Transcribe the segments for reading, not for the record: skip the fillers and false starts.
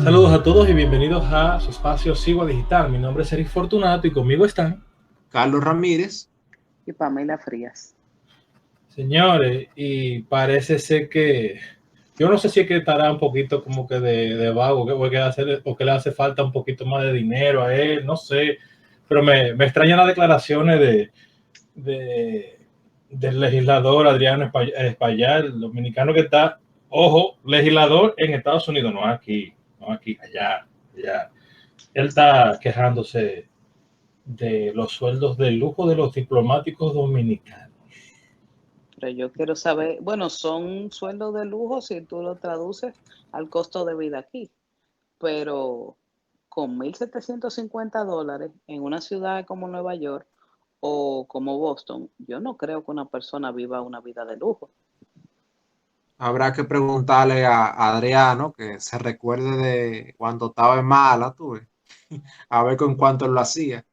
Saludos a todos y bienvenidos a su espacio Sigua Digital. Mi nombre es Eric Fortunato y conmigo están Carlos Ramírez. Y Pamela Frías. Señores, y parece ser que yo no sé si es que estará un poquito como que de vago, o que le hace falta un poquito más de dinero a él, no sé, pero me extrañan las declaraciones de- del legislador Adriano Espaillat, dominicano que está, ojo, legislador en Estados Unidos, no aquí, allá. Él está quejándose de los sueldos de lujo de los diplomáticos dominicanos. Pero yo quiero saber, bueno, son sueldos de lujo si tú lo traduces al costo de vida aquí, pero con $1,750 en una ciudad como Nueva York o como Boston, yo no creo que una persona viva una vida de lujo. Habrá que preguntarle a Adriano que se recuerde de cuando estaba en mala, tú ves, a ver con cuánto él lo hacía.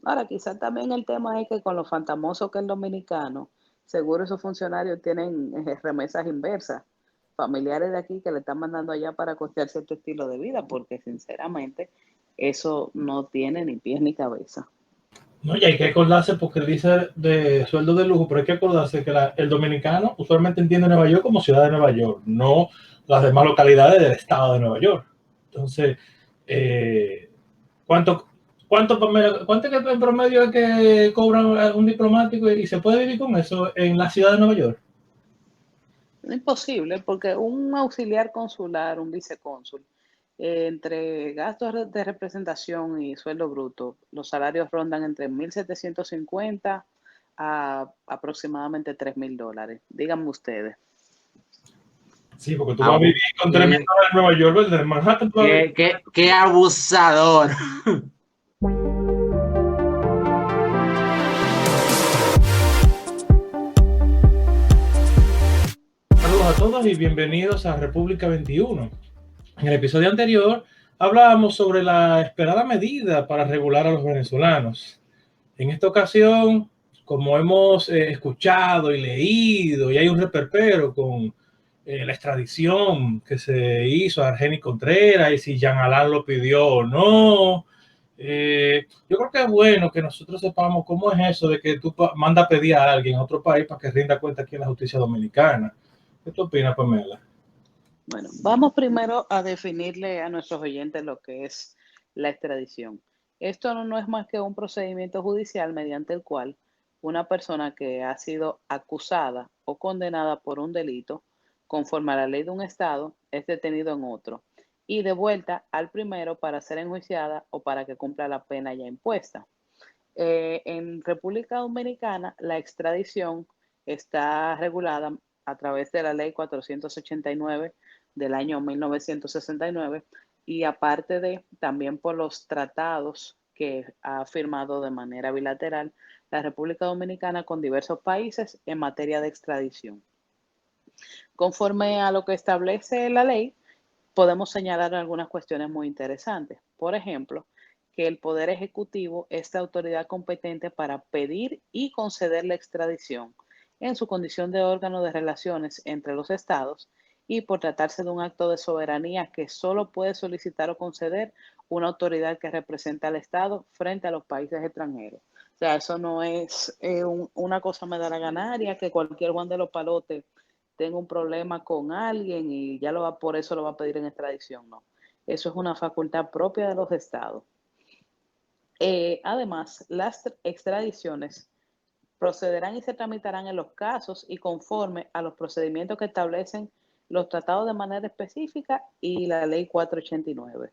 Ahora, quizás también el tema es que con lo fantamoso que es el dominicano, seguro esos funcionarios tienen remesas inversas, familiares de aquí que le están mandando allá para costear cierto estilo de vida, porque sinceramente eso no tiene ni pies ni cabeza. No, y hay que acordarse porque él dice de sueldo de lujo, pero hay que acordarse que el dominicano usualmente entiende Nueva York como ciudad de Nueva York, no las demás localidades del estado de Nueva York. Entonces, eh, ¿cuánto, cuánto que en promedio es que cobra un diplomático y se puede vivir con eso en la ciudad de Nueva York? Es imposible, porque un auxiliar consular, un vicecónsul, entre gastos de representación y sueldo bruto, los salarios rondan entre 1,750 a aproximadamente $3,000. Díganme ustedes. Sí, porque tú vas a vivir con $3,000 en Nueva York, ¿verdad? En Manhattan tú vas a vivir. Qué abusador. Saludos a todos y bienvenidos a República 21. En el episodio anterior hablábamos sobre la esperada medida para regular a los venezolanos. En esta ocasión, como hemos escuchado y leído, y hay un reperpero con la extradición que se hizo a Argenis Contreras y si Jean Alain lo pidió o no. Yo creo que es bueno que nosotros sepamos cómo es eso de que tú mandas a pedir a alguien a otro país para que rinda cuenta aquí en la justicia dominicana. ¿Qué tú opinas, Pamela? Bueno, vamos primero a definirle a nuestros oyentes lo que es la extradición. Esto no es más que un procedimiento judicial mediante el cual una persona que ha sido acusada o condenada por un delito, conforme a la ley de un estado, es detenido en otro y devuelta al primero para ser enjuiciada o para que cumpla la pena ya impuesta. En República Dominicana, la extradición está regulada a través de la ley 489 del año 1969 y aparte de también por los tratados que ha firmado de manera bilateral la República Dominicana con diversos países en materia de extradición. Conforme a lo que establece la ley, podemos señalar algunas cuestiones muy interesantes. Por ejemplo, que el Poder Ejecutivo es la autoridad competente para pedir y conceder la extradición en su condición de órgano de relaciones entre los estados y por tratarse de un acto de soberanía que solo puede solicitar o conceder una autoridad que representa al Estado frente a los países extranjeros. O sea, eso no es una cosa me dará ganaria que cualquier Juan de los Palotes tenga un problema con alguien y ya por eso lo va a pedir en extradición, no. Eso es una facultad propia de los estados. Además, las extradiciones procederán y se tramitarán en los casos y conforme a los procedimientos que establecen los tratados de manera específica y la ley 489.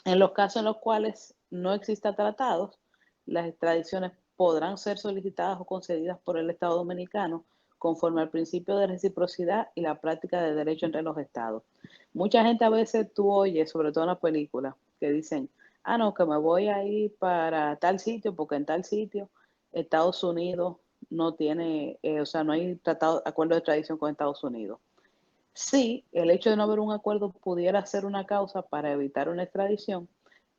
En los casos en los cuales no existan tratados, las extradiciones podrán ser solicitadas o concedidas por el Estado Dominicano conforme al principio de reciprocidad y la práctica de derecho entre los estados. Mucha gente a veces tú oyes, sobre todo en las películas, que dicen, no, que me voy a ir para tal sitio porque en tal sitio Estados Unidos no tiene, o sea, no hay acuerdo de extradición con Estados Unidos. Sí, el hecho de no haber un acuerdo pudiera ser una causa para evitar una extradición,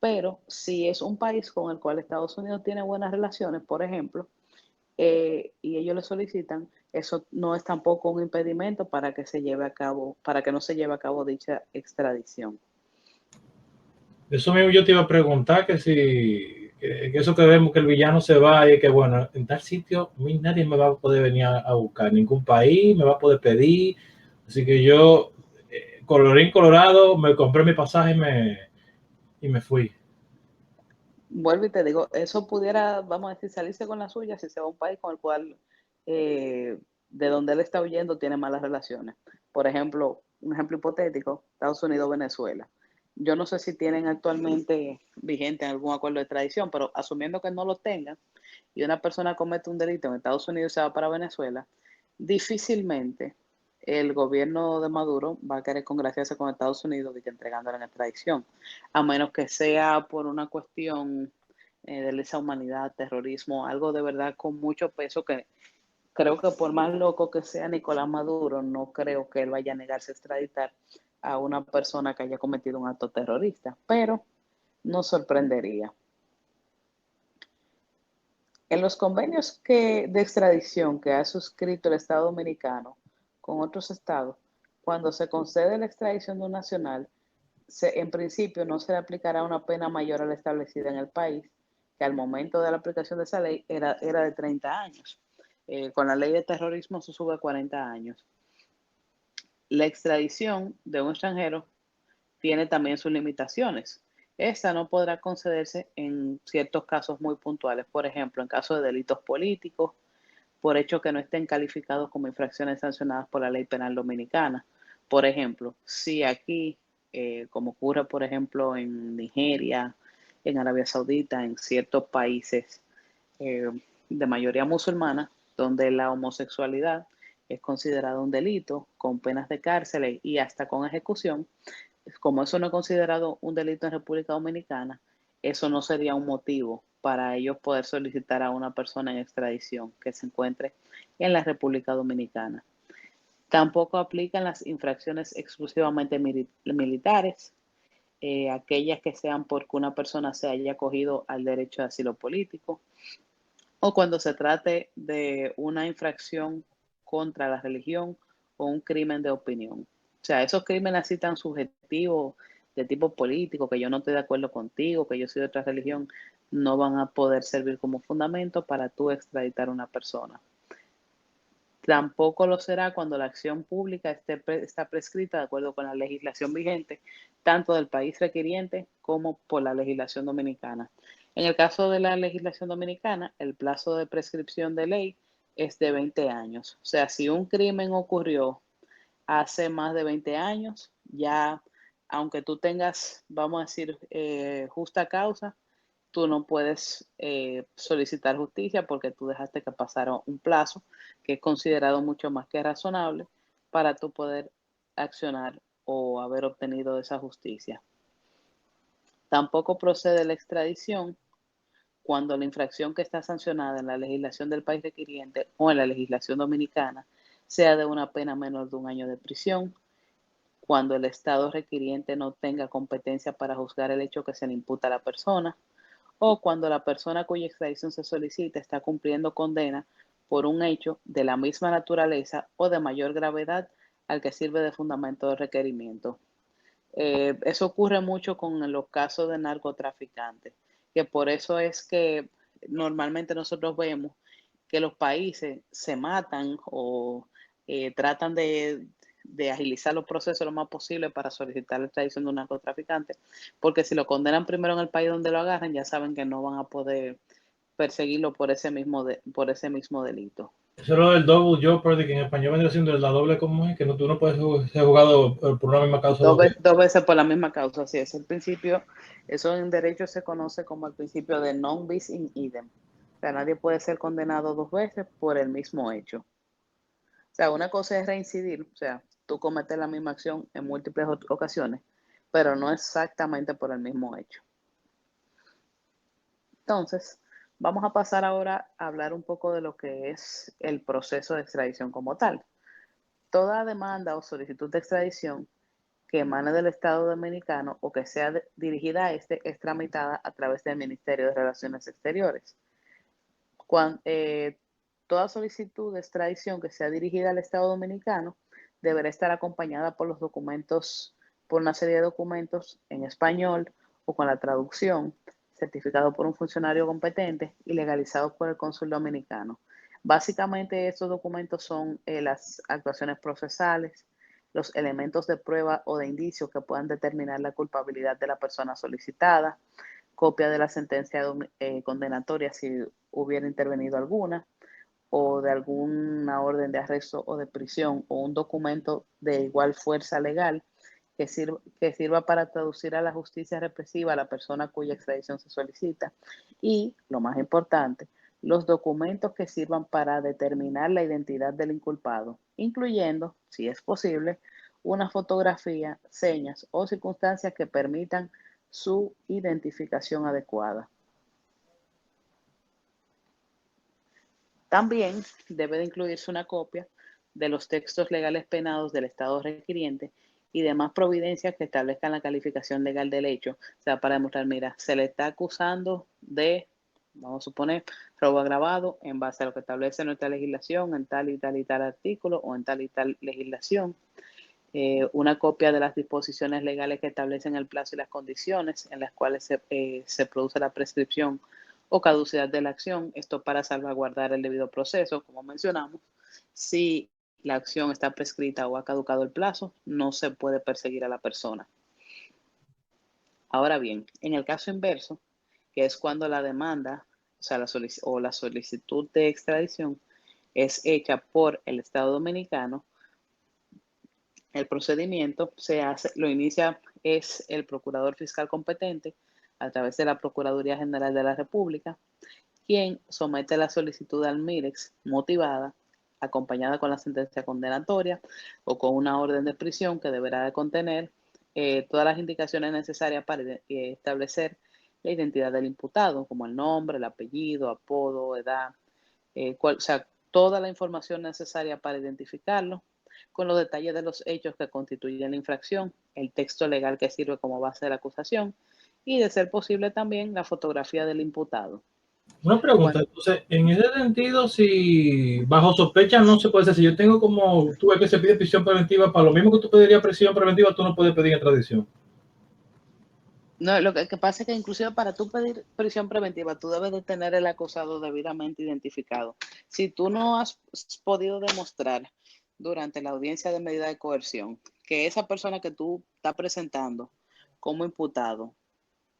pero si es un país con el cual Estados Unidos tiene buenas relaciones, por ejemplo, y ellos le solicitan, eso no es tampoco un impedimento para que se lleve a cabo, para que no se lleve a cabo dicha extradición. Eso mismo yo te iba a preguntar que si que eso que vemos que el villano se va y que bueno, en tal sitio a mí nadie me va a poder venir a buscar, ningún país me va a poder pedir, así que yo, colorín colorado, me compré mi pasaje y me fui. Vuelvo y te digo, eso pudiera, vamos a decir, salirse con la suya si se va a un país con el cual, de donde él está huyendo, tiene malas relaciones. Por ejemplo, un ejemplo hipotético, Estados Unidos, Venezuela. Yo no sé si tienen actualmente vigente algún acuerdo de extradición, pero asumiendo que no lo tengan y una persona comete un delito en Estados Unidos y se va para Venezuela, difícilmente el gobierno de Maduro va a querer congraciarse con Estados Unidos y que entregándole en extradición, a menos que sea por una cuestión de lesa humanidad, terrorismo, algo de verdad con mucho peso que creo que por más loco que sea Nicolás Maduro, no creo que él vaya a negarse a extraditar a una persona que haya cometido un acto terrorista, pero no sorprendería. En los convenios de extradición que ha suscrito el Estado Dominicano con otros estados, cuando se concede la extradición de un nacional, en principio no se le aplicará una pena mayor a la establecida en el país, que al momento de la aplicación de esa ley era de 30 años. Con la ley de terrorismo se sube a 40 años. La extradición de un extranjero tiene también sus limitaciones. Esta no podrá concederse en ciertos casos muy puntuales, por ejemplo, en casos de delitos políticos, por hechos que no estén calificados como infracciones sancionadas por la ley penal dominicana. Por ejemplo, si aquí, como ocurre por ejemplo en Nigeria, en Arabia Saudita, en ciertos países eh, de mayoría musulmana, donde la homosexualidad es considerada un delito con penas de cárcel y hasta con ejecución, como eso no es considerado un delito en República Dominicana, eso no sería un motivo para ellos poder solicitar a una persona en extradición que se encuentre en la República Dominicana. Tampoco aplican las infracciones exclusivamente militares, aquellas que sean porque una persona se haya acogido al derecho de asilo político, o cuando se trate de una infracción contra la religión o un crimen de opinión. O sea, esos crímenes así tan subjetivos de tipo político, que yo no estoy de acuerdo contigo, que yo soy de otra religión, no van a poder servir como fundamento para tú extraditar a una persona. Tampoco lo será cuando la acción pública está prescrita de acuerdo con la legislación vigente, tanto del país requiriente como por la legislación dominicana. En el caso de la legislación dominicana, el plazo de prescripción de ley es de 20 años. O sea, si un crimen ocurrió hace más de 20 años, ya, aunque tú tengas, vamos a decir, justa causa, tú no puedes solicitar justicia porque tú dejaste que pasara un plazo que es considerado mucho más que razonable para tú poder accionar o haber obtenido esa justicia. Tampoco procede la extradición cuando la infracción que está sancionada en la legislación del país requiriente o en la legislación dominicana sea de una pena menor de 1 año de prisión, cuando el Estado requiriente no tenga competencia para juzgar el hecho que se le imputa a la persona, o cuando la persona cuya extradición se solicita está cumpliendo condena por un hecho de la misma naturaleza o de mayor gravedad al que sirve de fundamento de requerimiento. Eso ocurre mucho con los casos de narcotraficantes, que por eso es que normalmente nosotros vemos que los países se matan o tratan de agilizar los procesos lo más posible para solicitar la extradición de un narcotraficante, porque si lo condenan primero en el país donde lo agarran, ya saben que no van a poder perseguirlo por ese mismo delito. Eso es lo del double jeopardy, que en español vendría siendo la doble, ¿cómo es? Que no, tú no puedes ser jugado por una misma causa dos veces. Dos veces por la misma causa, así es. El principio, eso en derecho se conoce como el principio de non bis in idem. O sea, nadie puede ser condenado 2 veces por el mismo hecho. O sea, una cosa es reincidir, o sea, tú cometes la misma acción en múltiples ocasiones, pero no exactamente por el mismo hecho. Entonces, vamos a pasar ahora a hablar un poco de lo que es el proceso de extradición como tal. Toda demanda o solicitud de extradición que emane del Estado Dominicano o que sea dirigida a este es tramitada a través del Ministerio de Relaciones Exteriores. Toda solicitud de extradición que sea dirigida al Estado Dominicano deberá estar acompañada por una serie de documentos en español o con la traducción, certificado por un funcionario competente y legalizado por el cónsul dominicano. Básicamente estos documentos son las actuaciones procesales, los elementos de prueba o de indicios que puedan determinar la culpabilidad de la persona solicitada, copia de la sentencia condenatoria si hubiera intervenido alguna, o de alguna orden de arresto o de prisión, o un documento de igual fuerza legal que sirva para traducir a la justicia represiva a la persona cuya extradición se solicita. Y, lo más importante, los documentos que sirvan para determinar la identidad del inculpado, incluyendo, si es posible, una fotografía, señas o circunstancias que permitan su identificación adecuada. También debe de incluirse una copia de los textos legales penados del Estado requiriente y demás providencias que establezcan la calificación legal del hecho. O sea, para demostrar, mira, se le está acusando de, vamos a suponer, robo agravado en base a lo que establece nuestra legislación en tal y tal y tal artículo o en tal y tal legislación. Una copia de las disposiciones legales que establecen el plazo y las condiciones en las cuales se produce la prescripción o caducidad de la acción, esto para salvaguardar el debido proceso, como mencionamos. Si la acción está prescrita o ha caducado el plazo, no se puede perseguir a la persona. Ahora bien, en el caso inverso, que es cuando la demanda, o sea, la solicitud de extradición es hecha por el Estado Dominicano, el procedimiento lo inicia es el procurador fiscal competente a través de la Procuraduría General de la República, quien somete la solicitud al MIREX motivada, acompañada con la sentencia condenatoria o con una orden de prisión que deberá de contener todas las indicaciones necesarias para establecer la identidad del imputado, como el nombre, el apellido, apodo, edad, o sea, toda la información necesaria para identificarlo, con los detalles de los hechos que constituyen la infracción, el texto legal que sirve como base de la acusación y, de ser posible, también la fotografía del imputado. Una pregunta, entonces, en ese sentido, si bajo sospecha no se puede hacer, si yo tengo como, tú ves que se pide prisión preventiva, para lo mismo que tú pedirías prisión preventiva, tú no puedes pedir extradición. No, lo que pasa es que inclusive para tú pedir prisión preventiva, tú debes de tener el acusado debidamente identificado. Si tú no has podido demostrar durante la audiencia de medida de coerción que esa persona que tú estás presentando como imputado,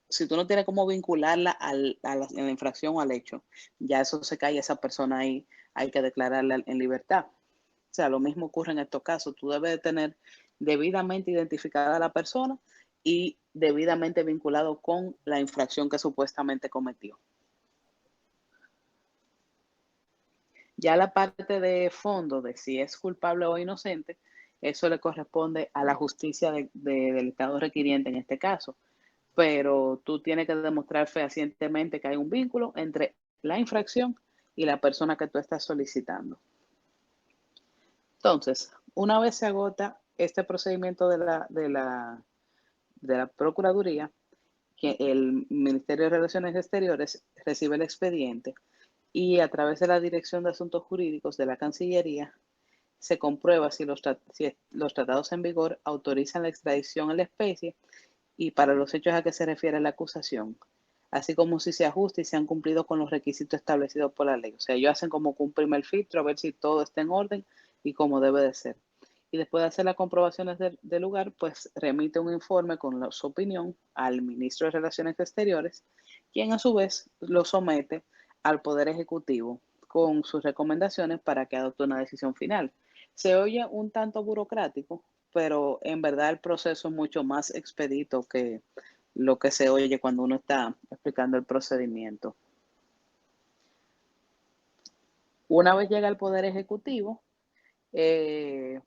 si tú no tienes cómo vincularla en la infracción o al hecho, ya eso se cae, esa persona ahí hay que declararla en libertad. O sea, lo mismo ocurre en estos casos. Tú debes de tener debidamente identificada a la persona y debidamente vinculado con la infracción que supuestamente cometió. Ya la parte de fondo de si es culpable o inocente, eso le corresponde a la justicia del Estado requiriente en este caso. Pero tú tienes que demostrar fehacientemente que hay un vínculo entre la infracción y la persona que tú estás solicitando. Entonces, una vez se agota este procedimiento de la Procuraduría, que el Ministerio de Relaciones Exteriores recibe el expediente y, a través de la Dirección de Asuntos Jurídicos de la Cancillería, se comprueba si los tratados en vigor autorizan la extradición en la especie y para los hechos a que se refiere la acusación, así como si se ajusta y se han cumplido con los requisitos establecidos por la ley. O sea, ellos hacen como un primer filtro a ver si todo está en orden y como debe de ser. Y después de hacer las comprobaciones del lugar, pues remite un informe con su opinión al ministro de Relaciones Exteriores, quien a su vez lo somete al Poder Ejecutivo con sus recomendaciones para que adopte una decisión final. Se oye un tanto burocrático, pero en verdad el proceso es mucho más expedito que lo que se oye cuando uno está explicando el procedimiento. Una vez llega al Poder Ejecutivo, el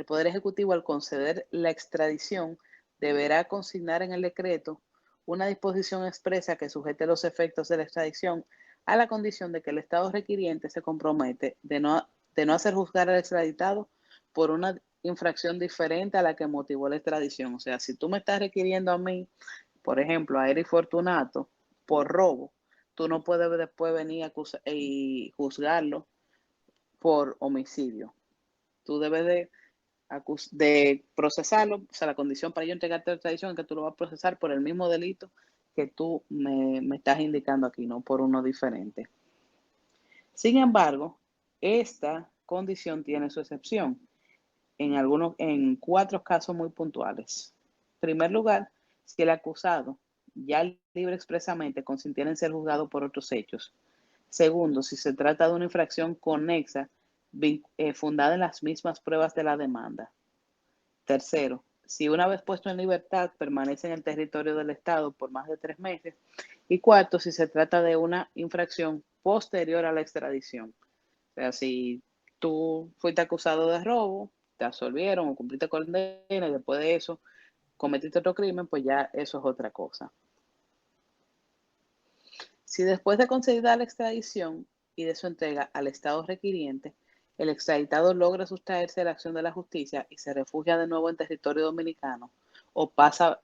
Poder Ejecutivo, al conceder la extradición, deberá consignar en el decreto una disposición expresa que sujete los efectos de la extradición a la condición de que el Estado requiriente se compromete de no hacer juzgar al extraditado por una infracción diferente a la que motivó la extradición. O sea, si tú me estás requiriendo a mí, por ejemplo, a Eric Fortunato, por robo, tú no puedes después venir y juzgarlo por homicidio. Tú debes de procesarlo, o sea, la condición para yo entregarte la extradición es que tú lo vas a procesar por el mismo delito que tú me estás indicando aquí, no por uno diferente. Sin embargo, esta condición tiene su excepción en 4 casos muy puntuales. En primer lugar, si el acusado ya libre expresamente consintiera en ser juzgado por otros hechos. Segundo, si se trata de una infracción conexa fundada en las mismas pruebas de la demanda. Tercero, si una vez puesto en libertad permanece en el territorio del Estado por más de 3 meses. Y cuarto, si se trata de una infracción posterior a la extradición. O sea, si tú fuiste acusado de robo, te absolvieron o cumpliste condena y después de eso cometiste otro crimen, pues ya eso es otra cosa. Si después de concedida la extradición y de su entrega al Estado requiriente, el extraditado logra sustraerse de la acción de la justicia y se refugia de nuevo en territorio dominicano o pasa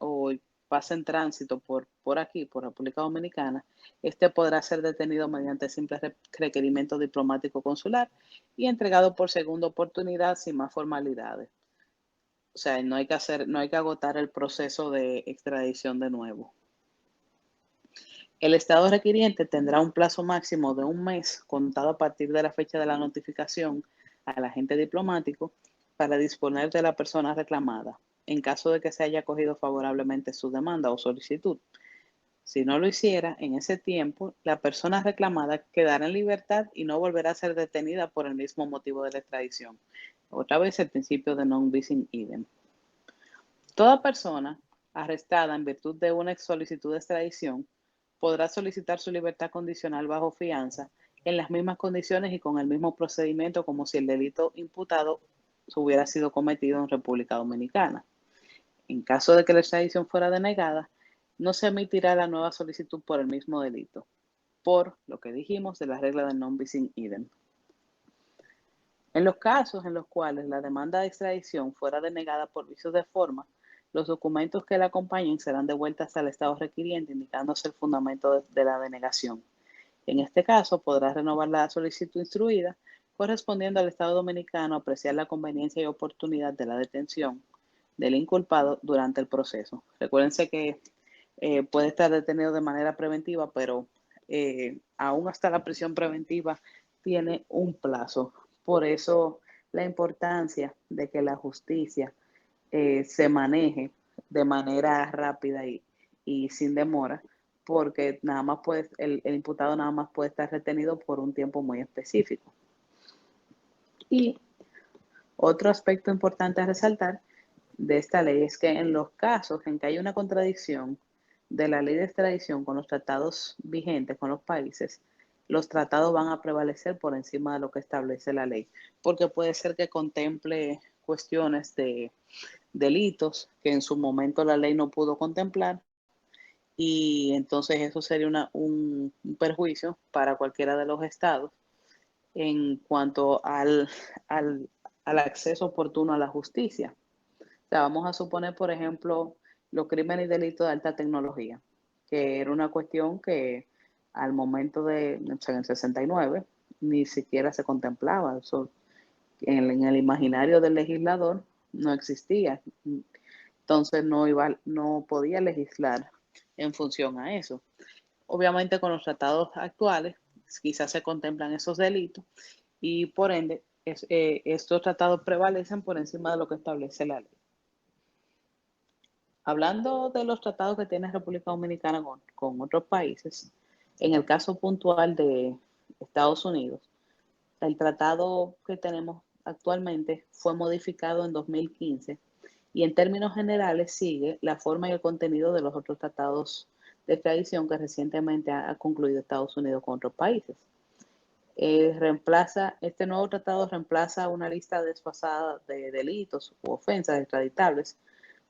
en tránsito por aquí, por República Dominicana, este podrá ser detenido mediante simple requerimiento diplomático consular y entregado por segunda oportunidad sin más formalidades. O sea, no hay que agotar el proceso de extradición de nuevo. El Estado requiriente tendrá un plazo máximo de 1 mes contado a partir de la fecha de la notificación al agente diplomático para disponer de la persona reclamada, en caso de que se haya acogido favorablemente su demanda o solicitud. Si no lo hiciera, en ese tiempo, la persona reclamada quedará en libertad y no volverá a ser detenida por el mismo motivo de la extradición. Otra vez el principio de non bis in idem. Toda persona arrestada en virtud de una solicitud de extradición podrá solicitar su libertad condicional bajo fianza en las mismas condiciones y con el mismo procedimiento como si el delito imputado hubiera sido cometido en República Dominicana. En caso de que la extradición fuera denegada, no se emitirá la nueva solicitud por el mismo delito, por lo que dijimos de la regla de non bis in idem. En los casos en los cuales la demanda de extradición fuera denegada por vicios de forma, los documentos que la acompañen serán devueltos al Estado requiriente, indicándose el fundamento de la denegación. En este caso, podrá renovar la solicitud instruida, correspondiendo al Estado dominicano apreciar la conveniencia y oportunidad de la detención del inculpado durante el proceso. Recuérdense que puede estar detenido de manera preventiva, pero aún hasta la prisión preventiva tiene un plazo. Por eso la importancia de que la justicia se maneje de manera rápida y sin demora, porque nada más el imputado nada más puede estar retenido por un tiempo muy específico. Y otro aspecto importante a resaltar de esta ley es que en los casos en que hay una contradicción de la ley de extradición con los tratados vigentes con los países, los tratados van a prevalecer por encima de lo que establece la ley, porque puede ser que contemple cuestiones de delitos que en su momento la ley no pudo contemplar y entonces eso sería un perjuicio para cualquiera de los estados en cuanto al acceso oportuno a la justicia. O sea, vamos a suponer, por ejemplo, los crímenes y delitos de alta tecnología, que era una cuestión que al momento o sea, en el 69 ni siquiera se contemplaba. Eso, en el imaginario del legislador no existía. Entonces no podía legislar en función a eso. Obviamente con los tratados actuales quizás se contemplan esos delitos y por ende estos tratados prevalecen por encima de lo que establece la ley. Hablando de los tratados que tiene República Dominicana con otros países, en el caso puntual de Estados Unidos, el tratado que tenemos actualmente fue modificado en 2015 y en términos generales sigue la forma y el contenido de los otros tratados de extradición que recientemente ha concluido Estados Unidos con otros países. Este nuevo tratado reemplaza una lista desfasada de delitos u ofensas extraditables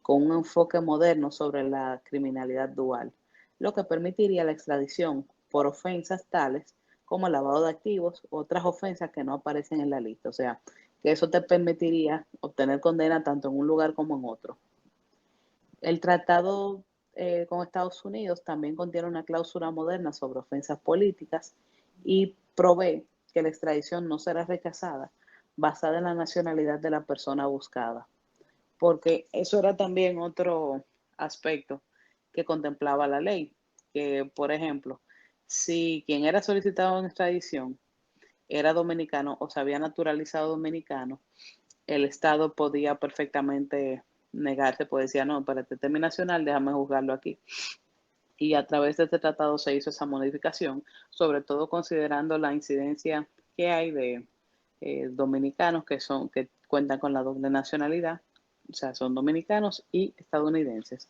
con un enfoque moderno sobre la criminalidad dual, lo que permitiría la extradición por ofensas tales como lavado de activos, otras ofensas que no aparecen en la lista. O sea, que eso te permitiría obtener condena tanto en un lugar como en otro. El tratado con Estados Unidos también contiene una cláusula moderna sobre ofensas políticas y provee que la extradición no será rechazada basada en la nacionalidad de la persona buscada, porque eso era también otro aspecto que contemplaba la ley, que por ejemplo, si quien era solicitado en extradición era dominicano o se había naturalizado dominicano, el Estado podía perfectamente negarse, pues decía, no, para este tema nacional, déjame juzgarlo aquí. Y a través de este tratado se hizo esa modificación, sobre todo considerando la incidencia que hay de dominicanos que cuentan con la doble nacionalidad, o sea, son dominicanos y estadounidenses.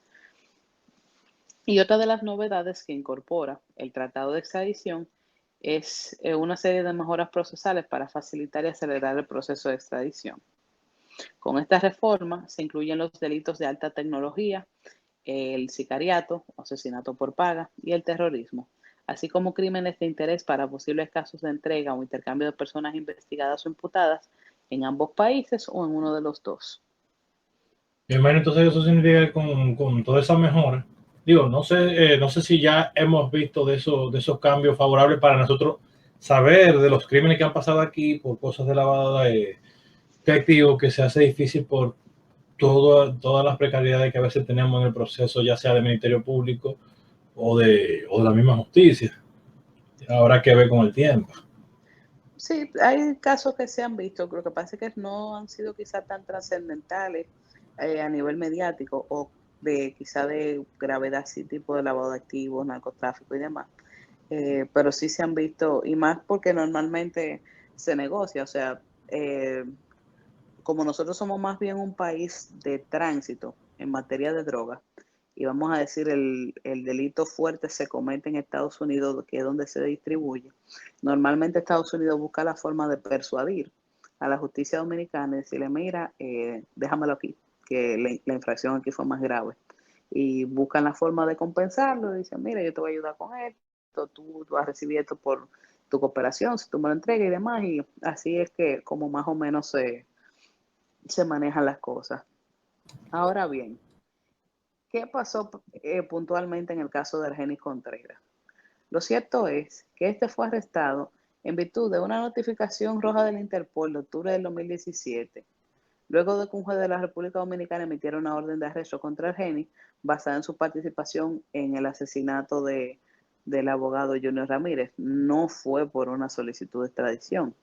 Y otra de las novedades que incorpora el tratado de extradición es una serie de mejoras procesales para facilitar y acelerar el proceso de extradición. Con esta reforma se incluyen los delitos de alta tecnología, el sicariato, asesinato por paga y el terrorismo, así como crímenes de interés para posibles casos de entrega o intercambio de personas investigadas o imputadas en ambos países o en uno de los dos. Hermano, entonces eso significa que con toda esa mejora, digo, no sé si ya hemos visto de esos cambios favorables para nosotros saber de los crímenes que han pasado aquí por cosas de lavado de activos, que se hace difícil por todas las precariedades que a veces tenemos en el proceso, ya sea del Ministerio Público o de la misma justicia. Habrá que ver con el tiempo. Sí, hay casos que se han visto, lo que pasa es que no han sido quizá tan trascendentales a nivel mediático o de quizá de gravedad, así tipo de lavado de activos, narcotráfico y demás. Pero sí se han visto, y más porque normalmente se negocia, o sea, como nosotros somos más bien un país de tránsito en materia de droga, y vamos a decir el delito fuerte se comete en Estados Unidos, que es donde se distribuye. Normalmente Estados Unidos busca la forma de persuadir a la justicia dominicana y decirle, mira, déjamelo aquí, que la infracción aquí fue más grave. Y buscan la forma de compensarlo, y dicen, mira, yo te voy a ayudar con esto, tú vas a recibir esto por tu cooperación, si tú me lo entregas y demás, y así es que como más o menos se manejan las cosas. Ahora bien, ¿qué pasó puntualmente en el caso de Argenis Contreras? Lo cierto es que este fue arrestado en virtud de una notificación roja del Interpol de octubre del 2017, luego de que un juez de la República Dominicana emitiera una orden de arresto contra Argenis basada en su participación en el asesinato del abogado Junior Ramírez. No fue por una solicitud de extradición.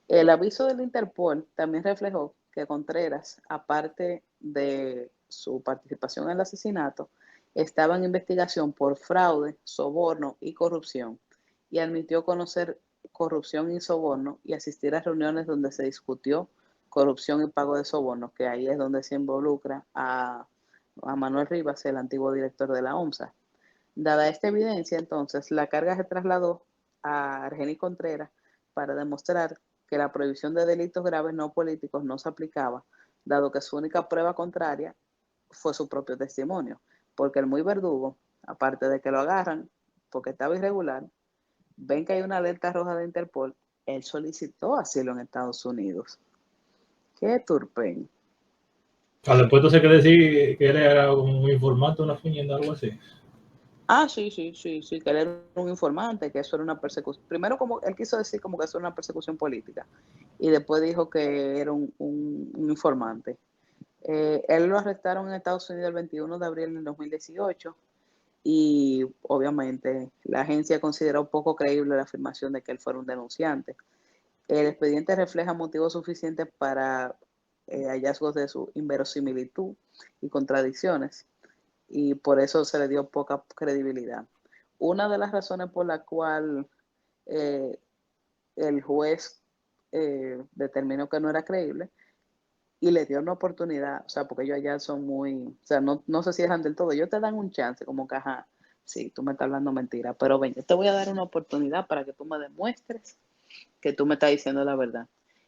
El aviso del Interpol también reflejó que Contreras, aparte de su participación en el asesinato, estaba en investigación por fraude, soborno y corrupción, y admitió conocer corrupción y soborno y asistir a reuniones donde se discutió corrupción y pago de soborno, que ahí es donde se involucra a Manuel Rivas, el antiguo director de la OMSA. Dada esta evidencia, entonces, la carga se trasladó a Argenis Contreras para demostrar que la prohibición de delitos graves no políticos no se aplicaba, dado que su única prueba contraria fue su propio testimonio, porque el muy verdugo, aparte de que lo agarran porque estaba irregular, ven que hay una alerta roja de Interpol, él solicitó asilo en Estados Unidos. ¡Qué turpen! Después entonces que decir que él era un informante, una fuñenda, algo así. Ah, sí, que él era un informante, que eso era una persecución. Primero, como él quiso decir como que eso era una persecución política, y después dijo que era un informante. Él lo arrestaron en Estados Unidos el 21 de abril del 2018 y obviamente la agencia consideró poco creíble la afirmación de que él fuera un denunciante. El expediente refleja motivos suficientes para hallazgos de su inverosimilitud y contradicciones, y por eso se le dio poca credibilidad. Una de las razones por la cual eh, el juez determinó que no era creíble y le dio una oportunidad, o sea, porque ellos allá son muy, o sea, no se cierran del todo, ellos te dan un chance, como que, ajá, sí, tú me estás hablando mentira, pero ven, yo te voy a dar una oportunidad para que tú me demuestres que tú me estás diciendo la verdad.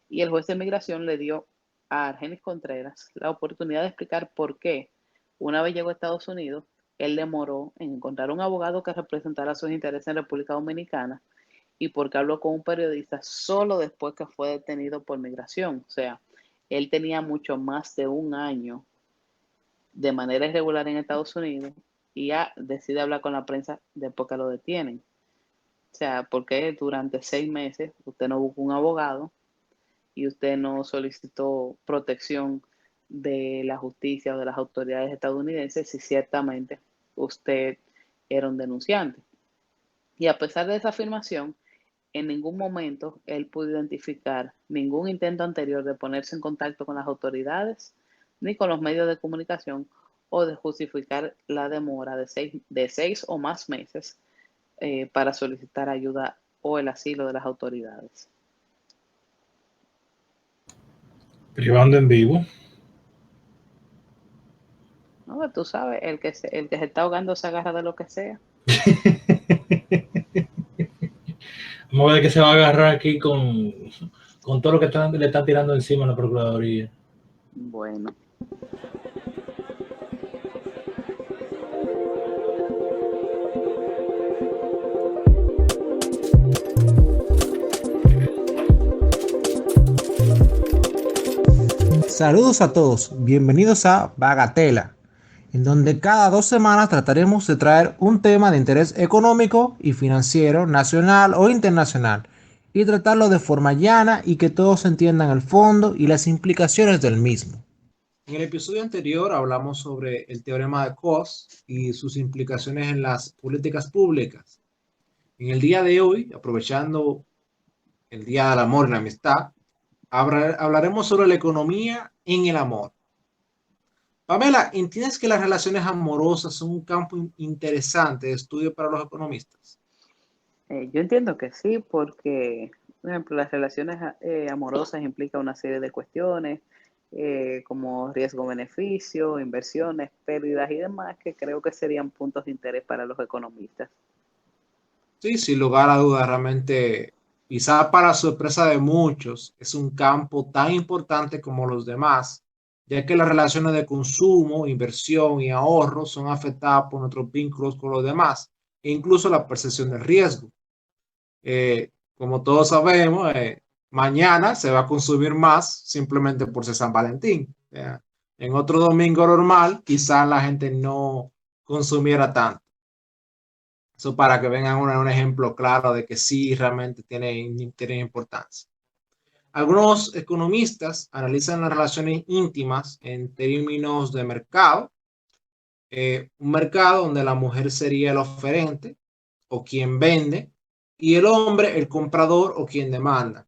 Y el juez de migración le dio a Argenis Contreras la oportunidad de explicar por qué, una vez llegó a Estados Unidos, él demoró en encontrar un abogado que representara sus intereses en República Dominicana y porque habló con un periodista solo después que fue detenido por migración. O sea, él tenía mucho más de un año de manera irregular en Estados Unidos y decide hablar con la prensa después que lo detienen. O sea, porque durante 6 meses usted no buscó un abogado y usted no solicitó protección de la justicia o de las autoridades estadounidenses si ciertamente usted era un denunciante. Y a pesar de esa afirmación, en ningún momento él pudo identificar ningún intento anterior de ponerse en contacto con las autoridades ni con los medios de comunicación o de justificar la demora de seis o más meses para solicitar ayuda o el asilo de las autoridades. Privando en vivo. No, tú sabes, el que se está ahogando se agarra de lo que sea. Vamos a ver que se va a agarrar aquí con todo lo que le están tirando encima a la Procuraduría. Bueno. Saludos a todos, bienvenidos a Bagatela, en donde cada 2 semanas trataremos de traer un tema de interés económico y financiero, nacional o internacional, y tratarlo de forma llana y que todos entiendan el fondo y las implicaciones del mismo. En el episodio anterior hablamos sobre el teorema de Coase y sus implicaciones en las políticas públicas. En el día de hoy, aprovechando el Día del Amor y la Amistad, hablaremos sobre la economía en el amor. Pamela, ¿entiendes que las relaciones amorosas son un campo interesante de estudio para los economistas? Yo entiendo que sí, porque, por ejemplo, las relaciones amorosas implican una serie de cuestiones como riesgo-beneficio, inversiones, pérdidas y demás, que creo que serían puntos de interés para los economistas. Sí, sin lugar a dudas, realmente, quizá para sorpresa de muchos, es un campo tan importante como los demás, ya que las relaciones de consumo, inversión y ahorro son afectadas por nuestros vínculos con los demás, e incluso la percepción del riesgo. Como todos sabemos, mañana se va a consumir más simplemente por ser San Valentín. En otro domingo normal, quizá la gente no consumiera tanto. Eso para que vengan un ejemplo claro de que sí realmente tiene importancia. Algunos economistas analizan las relaciones íntimas en términos de mercado. Un mercado donde la mujer sería el oferente o quien vende y el hombre el comprador o quien demanda.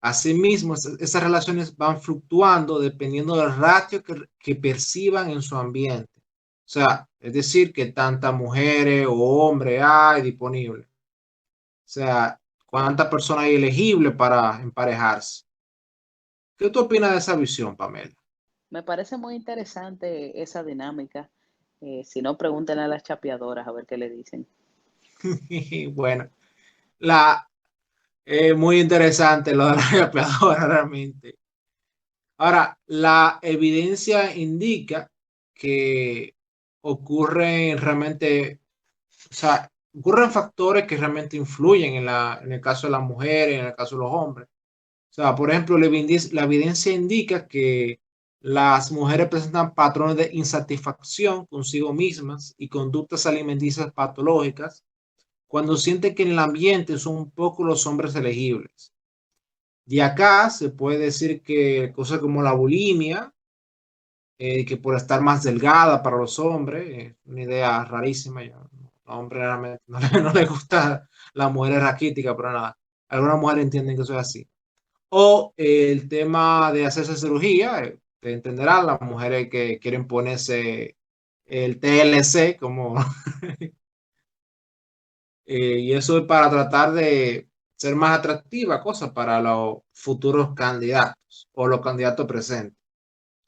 Asimismo, esas relaciones van fluctuando dependiendo del ratio que perciban en su ambiente. O sea, es decir, que tantas mujeres o hombres hay disponibles. O sea, cuántas personas hay elegibles para emparejarse. ¿Qué tú opinas de esa visión, Pamela? Me parece muy interesante esa dinámica. Si no, pregúntenle a las chapeadoras a ver qué le dicen. Bueno, muy interesante lo de la rapeadora realmente. Ahora, la evidencia indica que ocurren realmente, o sea, ocurren factores que realmente influyen en el caso de las mujeres, en el caso de los hombres. O sea, por ejemplo, la evidencia indica que las mujeres presentan patrones de insatisfacción consigo mismas y conductas alimenticias patológicas cuando sienten que en el ambiente son un poco los hombres elegibles. De acá se puede decir que cosas como la bulimia, que por estar más delgada para los hombres, una idea rarísima. Yo, a hombres realmente no les gusta la mujer raquítica, pero nada. Algunas mujeres entienden que eso es así. O el tema de hacerse cirugía, te entenderán las mujeres que quieren ponerse el TLC como y eso es para tratar de ser más atractiva cosa para los futuros candidatos o los candidatos presentes.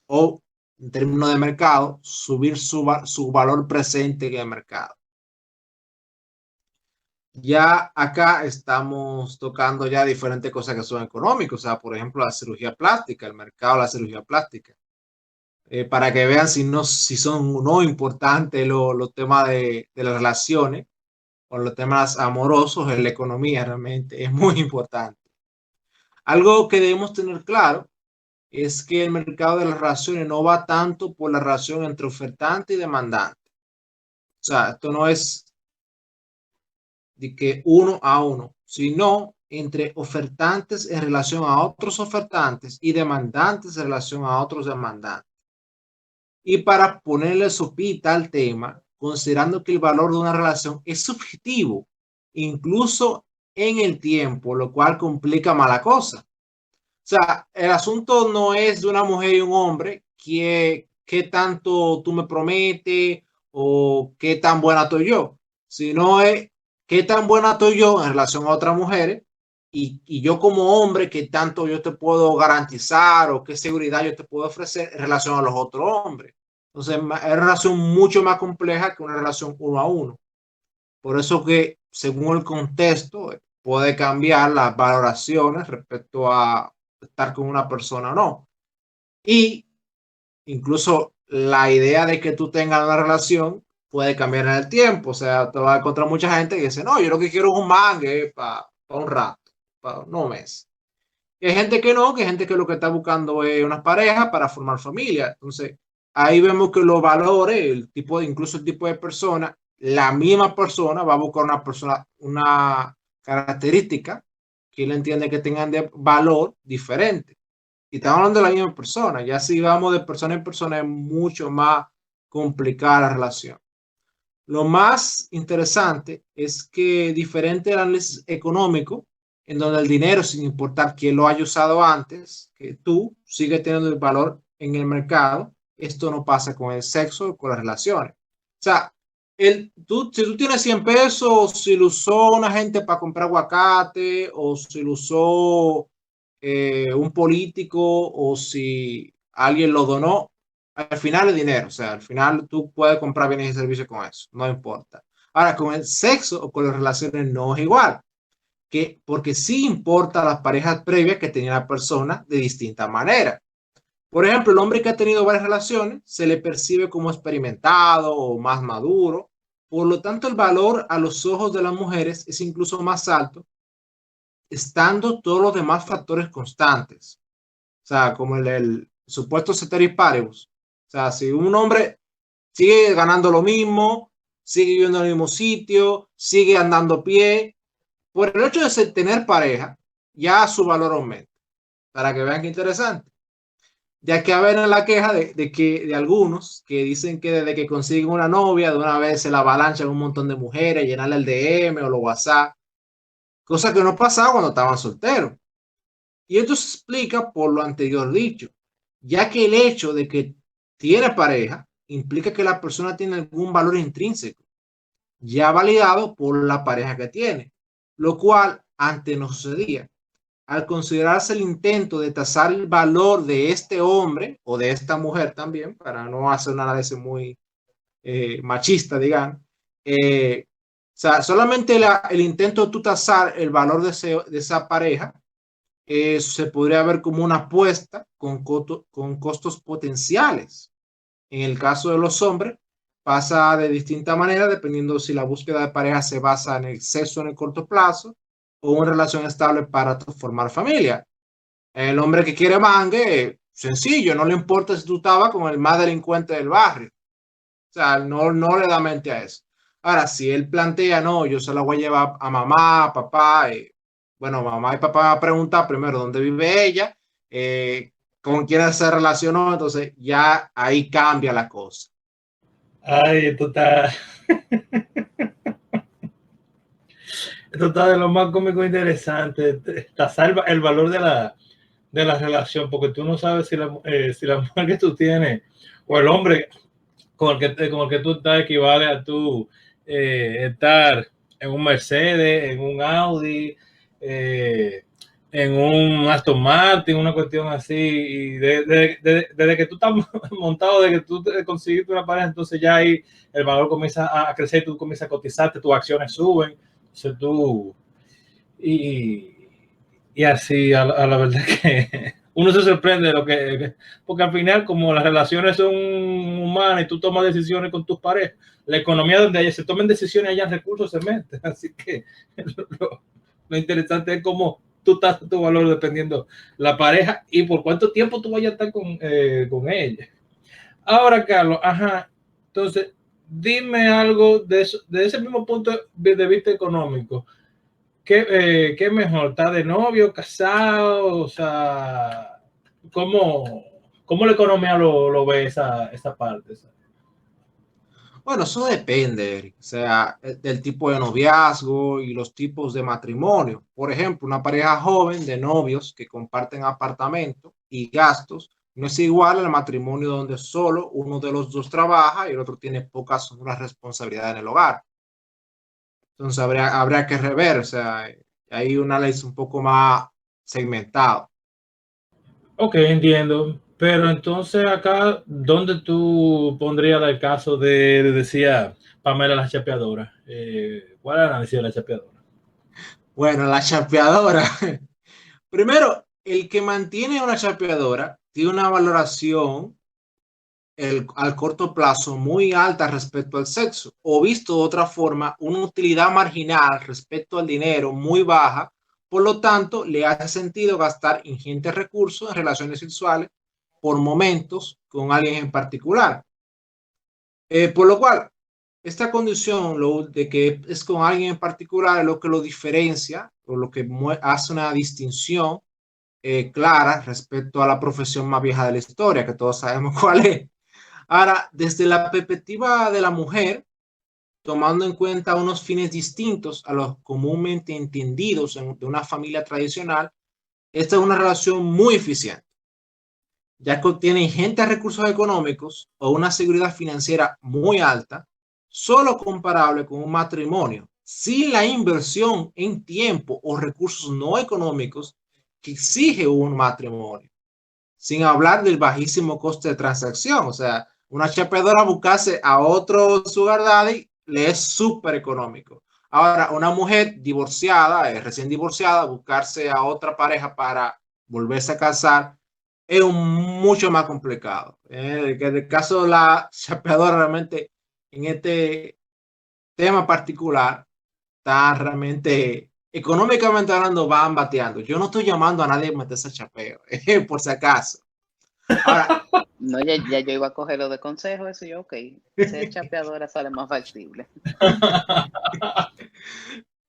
O en términos de mercado, subir su valor presente en el mercado. Ya acá estamos tocando ya diferentes cosas que son económicas, o sea, por ejemplo, la cirugía plástica, el mercado de la cirugía plástica. Para que vean si son o no importantes los temas de las relaciones o los temas amorosos en la economía, realmente es muy importante. Algo que debemos tener claro es que el mercado de las relaciones no va tanto por la relación entre ofertante y demandante, sea, esto no es de que uno a uno, sino entre ofertantes en relación a otros ofertantes y demandantes en relación a otros demandantes. Y para ponerle sopita al tema, considerando que el valor de una relación es subjetivo, incluso en el tiempo, lo cual complica más la cosa. O sea, el asunto no es de una mujer y un hombre, qué tanto tú me prometes o qué tan buena estoy yo, sino es qué tan buena estoy yo en relación a otras mujeres y yo como hombre, qué tanto yo te puedo garantizar o qué seguridad yo te puedo ofrecer en relación a los otros hombres. Entonces, es una relación mucho más compleja que una relación uno a uno. Por eso que, según el contexto, puede cambiar las valoraciones respecto a estar con una persona o no. Y incluso la idea de que tú tengas una relación puede cambiar en el tiempo. O sea, te vas a encontrar mucha gente que dice, no, yo lo que quiero es un mangue para un rato, para no un mes. Y hay gente que no, que hay gente que lo que está buscando es una pareja para formar familia. Entonces, ahí vemos que los valores, el tipo de, incluso el tipo de persona, la misma persona va a buscar una persona, una característica que él entiende que tengan de valor diferente. Y estamos hablando de la misma persona. Ya si vamos de persona en persona es mucho más complicada la relación. Lo más interesante es que diferente del análisis económico, en donde el dinero, sin importar quién lo haya usado antes, que tú sigue teniendo el valor en el mercado, esto no pasa con el sexo o con las relaciones. O sea, si tú tienes 100 pesos, si lo usó una gente para comprar aguacate, o si lo usó un político, o si alguien lo donó, al final es dinero, o sea, al final tú puedes comprar bienes y servicios con eso, no importa. Ahora, con el sexo o con las relaciones no es igual, porque sí importa las parejas previas que tenía la persona de distinta manera. Por ejemplo, el hombre que ha tenido varias relaciones se le percibe como experimentado o más maduro, por lo tanto el valor a los ojos de las mujeres es incluso más alto, estando todos los demás factores constantes. O sea, como el supuesto ceteris paribus. O sea, si un hombre sigue ganando lo mismo, sigue viviendo en el mismo sitio, sigue andando a pie, por el hecho de tener pareja, ya su valor aumenta. Para que vean qué interesante. Ya que a ver la queja de algunos que dicen que desde que consiguen una novia, de una vez se la avalanchan un montón de mujeres, llenarle el DM o los WhatsApp, cosa que no pasaba cuando estaban solteros. Y esto se explica por lo anterior dicho, ya que el hecho de que tiene pareja implica que la persona tiene algún valor intrínseco, ya validado por la pareja que tiene, lo cual antes no sucedía. Al considerarse el intento de tasar el valor de este hombre o de esta mujer también, para no hacer nada de ese muy machista, digan, o sea, solamente el intento de tú tasar el valor de esa pareja se podría ver como una apuesta con costos potenciales. En el caso de los hombres, pasa de distinta manera dependiendo si la búsqueda de pareja se basa en el sexo en el corto plazo o una relación estable para formar familia. El hombre que quiere mangue, sencillo, no le importa si tú estabas con el más delincuente del barrio. O sea, no le da mente a eso. Ahora, si él plantea, no, yo se la voy a llevar a mamá, a papá, bueno, mamá y papá van a preguntar primero dónde vive ella, con quién se relacionó, entonces ya ahí cambia la cosa. Ay, esto está de lo más cómico e interesante. Está salva el valor de la relación, porque tú no sabes si la mujer que tú tienes o el hombre con el que tú estás equivale a tú estar en un Mercedes, en un Audi, en un Aston Martin, una cuestión así. Y desde que tú estás montado, desde que tú conseguiste una pareja, entonces ya ahí el valor comienza a crecer, tú comienzas a cotizarte, tus acciones suben. Entonces tú. Y, y así, a la verdad que uno se sorprende de lo que, porque al final, como las relaciones son humanas y tú tomas decisiones con tus parejas, la economía donde se tomen decisiones, hayan recursos, se meten. Así que lo interesante es cómo tú estás tu valor dependiendo la pareja y por cuánto tiempo tú vayas a estar con ella. Ahora, Carlos, ajá, entonces, dime algo de eso, de ese mismo punto de vista económico. ¿Qué mejor? ¿Está de novio, casado? O sea, ¿cómo, cómo la economía lo ve esa parte? Bueno, eso depende, Eric. O sea, del tipo de noviazgo y los tipos de matrimonio. Por ejemplo, una pareja joven de novios que comparten apartamento y gastos no es igual al matrimonio donde solo uno de los dos trabaja y el otro tiene pocas horas de responsabilidad en el hogar. Entonces habría que rever, o sea, hay un análisis un poco más segmentado. Ok, entiendo. Pero entonces acá, ¿dónde tú pondrías el caso decía Pamela la chapeadora? ¿Cuál es el análisis de la chapeadora? Bueno, la chapeadora. Primero, el que mantiene una chapeadora tiene una valoración al corto plazo muy alta respecto al sexo, o visto de otra forma, una utilidad marginal respecto al dinero muy baja, por lo tanto, le hace sentido gastar ingentes recursos en relaciones sexuales por momentos con alguien en particular. Por lo cual, esta condición de que es con alguien en particular es lo que lo diferencia o lo que hace una distinción clara respecto a la profesión más vieja de la historia, que todos sabemos cuál es. Ahora, desde la perspectiva de la mujer, tomando en cuenta unos fines distintos a los comúnmente entendidos de una familia tradicional, esta es una relación muy eficiente, ya que obtiene ingentes recursos económicos o una seguridad financiera muy alta, solo comparable con un matrimonio, sin la inversión en tiempo o recursos no económicos que exige un matrimonio, sin hablar del bajísimo coste de transacción. O sea, una chapeadora buscarse a otro sugar daddy le es súper económico. Ahora, una mujer divorciada, recién divorciada, buscarse a otra pareja para volverse a casar es mucho más complicado. En el caso de la chapeadora, realmente en este tema particular, está realmente económicamente hablando, van bateando. Yo no estoy llamando a nadie a meterse a chapeo, por si acaso. Ahora, No, ya yo iba a cogerlo de consejo, eso yo, ok. Ser chapeadora sale más factible.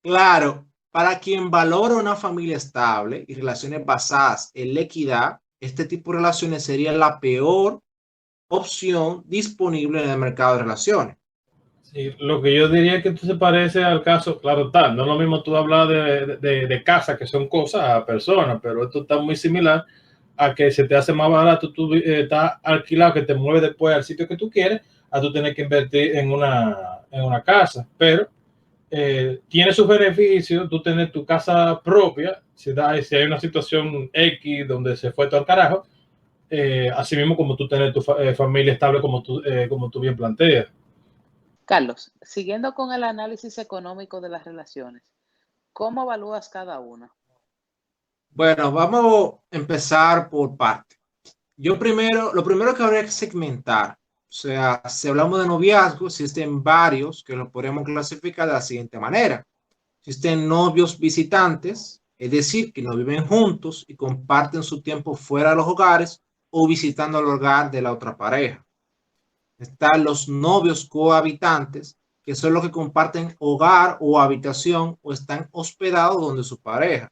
claro, para quien valora una familia estable y relaciones basadas en la equidad, este tipo de relaciones sería la peor opción disponible en el mercado de relaciones. Sí, lo que yo diría es que esto se parece al caso, claro está, no es lo mismo tú hablar de casa, que son cosas, a personas, pero esto está muy similar a que se te hace más barato, tú estás alquilado, que te mueves después al sitio que tú quieres, a tú tener que invertir en una casa, pero tiene sus beneficios, tú tener tu casa propia, si hay una situación X donde se fue todo al carajo, así mismo como tú tener tu familia estable como tú bien planteas. Carlos, siguiendo con el análisis económico de las relaciones, ¿cómo evalúas cada una? Bueno, vamos a empezar por parte. Lo primero que habría que segmentar, o sea, si hablamos de noviazgo, existen varios que los podemos clasificar de la siguiente manera. Existen novios visitantes, es decir, que no viven juntos y comparten su tiempo fuera de los hogares o visitando el hogar de la otra pareja. Están los novios cohabitantes, que son los que comparten hogar o habitación o están hospedados donde su pareja.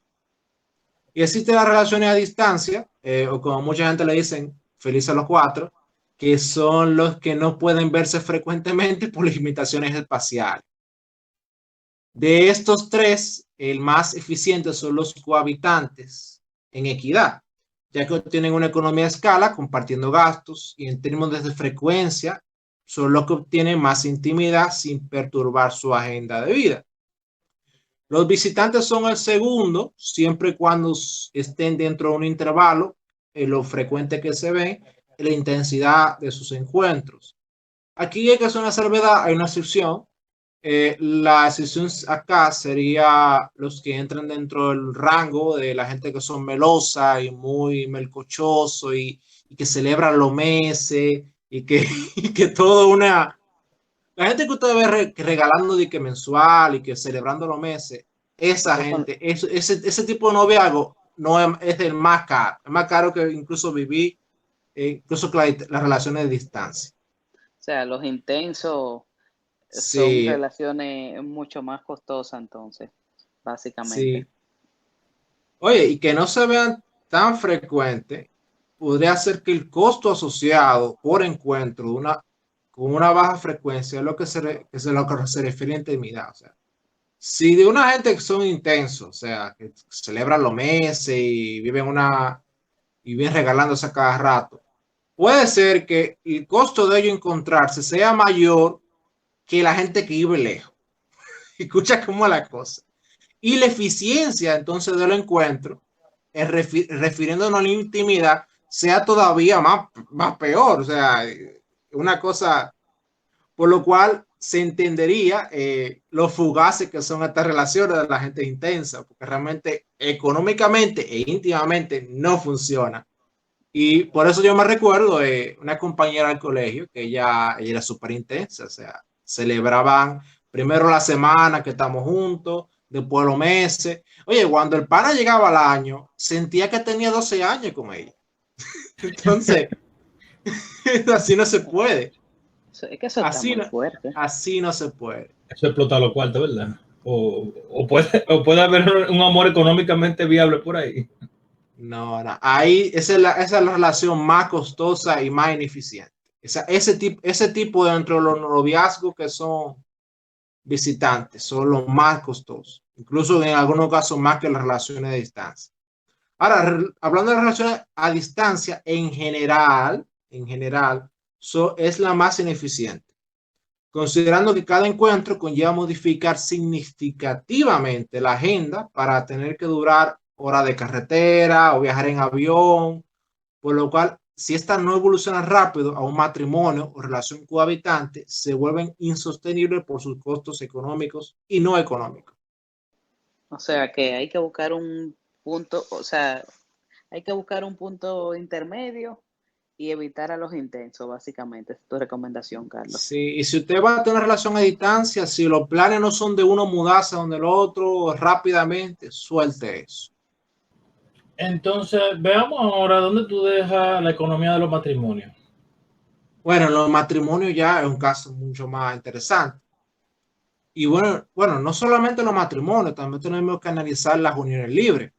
Y existen las relaciones a distancia, o como mucha gente le dicen, felices a los cuatro, que son los que no pueden verse frecuentemente por limitaciones espaciales. De estos tres, el más eficiente son los cohabitantes en equidad, ya que obtienen una economía de escala compartiendo gastos y en términos de frecuencia son los que obtienen más intimidad sin perturbar su agenda de vida. Los visitantes son el segundo, siempre y cuando estén dentro de un intervalo, lo frecuente que se ve, la intensidad de sus encuentros. Aquí hay que hacer una salvedad, hay una excepción. La excepción acá sería los que entran dentro del rango de la gente que son melosa y muy melcochoso y que celebran los meses y que todo una la gente que usted ve regalando de que mensual y que celebrando los meses, esa Esos son, gente, ese tipo de noviazgo no es el más caro que incluso vivir, incluso las relaciones de distancia. o sea, los intensos son Sí, relaciones mucho más costosas entonces, básicamente. sí. Oye, y que no se vean tan frecuentes, podría ser que el costo asociado por encuentro con una baja frecuencia es lo que lo que se refiere a intimidad. O sea, si de una gente que son intensos, o sea, que celebran los meses y y viven regalándose a cada rato, puede ser que el costo de ellos encontrarse sea mayor que la gente que vive lejos. Escucha cómo es la cosa. Y la eficiencia entonces del encuentro, refiriéndonos a la intimidad, sea todavía más peor. O sea, una cosa, por lo cual se entendería lo fugaces que son estas relaciones de la gente intensa, porque realmente económicamente e íntimamente no funciona. Y por eso yo me recuerdo de una compañera del colegio que ella era súper intensa, o sea, celebraban primero la semana que estamos juntos, después los meses. Oye, cuando el pana llegaba al año, sentía que tenía 12 años con ella. Entonces, así no se puede. Es que eso está Así muy no, fuerte. así no se puede. Eso explota los cuartos, ¿verdad? O puede haber un amor económicamente viable por ahí. No, no. Ahí esa es la relación más costosa y más ineficiente. Ese tipo dentro de los noviazgos que son visitantes son los más costosos, incluso en algunos casos más que las relaciones de distancia. Ahora, hablando de relaciones a distancia, es la más ineficiente, considerando que cada encuentro conlleva modificar significativamente la agenda para tener que durar horas de carretera o viajar en avión, por lo cual, si esta no evoluciona rápido a un matrimonio o relación cohabitante, se vuelven insostenibles por sus costos económicos y no económicos. O sea que hay que buscar un punto, o sea, hay que buscar un punto intermedio y evitar a los intensos, básicamente. Esa es tu recomendación, Carlos. Sí, y si usted va a tener una relación a distancia, si los planes no son de uno mudarse donde el otro rápidamente, suelte eso. Entonces, veamos ahora dónde tú dejas la economía de los matrimonios. Bueno, los matrimonios ya es un caso mucho más interesante. Y bueno, no solamente los matrimonios, también tenemos que analizar las uniones libres.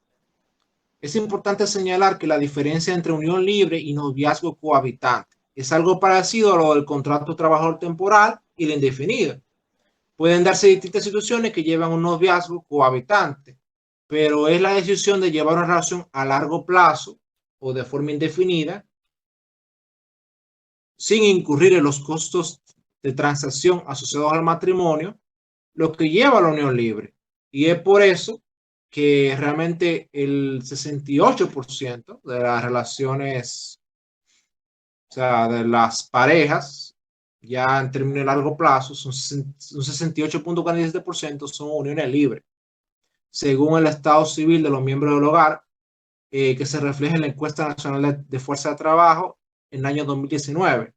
Es importante señalar que la diferencia entre unión libre y noviazgo cohabitante es algo parecido a lo del contrato trabajador temporal y el indefinido. Pueden darse distintas situaciones que llevan a un noviazgo cohabitante, pero es la decisión de llevar una relación a largo plazo o de forma indefinida sin incurrir en los costos de transacción asociados al matrimonio, lo que lleva a la unión libre. Y es por eso que realmente el 68% de las relaciones, o sea, de las parejas, ya en términos de largo plazo, un 68.47% son uniones libres, según el estado civil de los miembros del hogar, que se refleja en la encuesta nacional de fuerza de trabajo en el año 2019.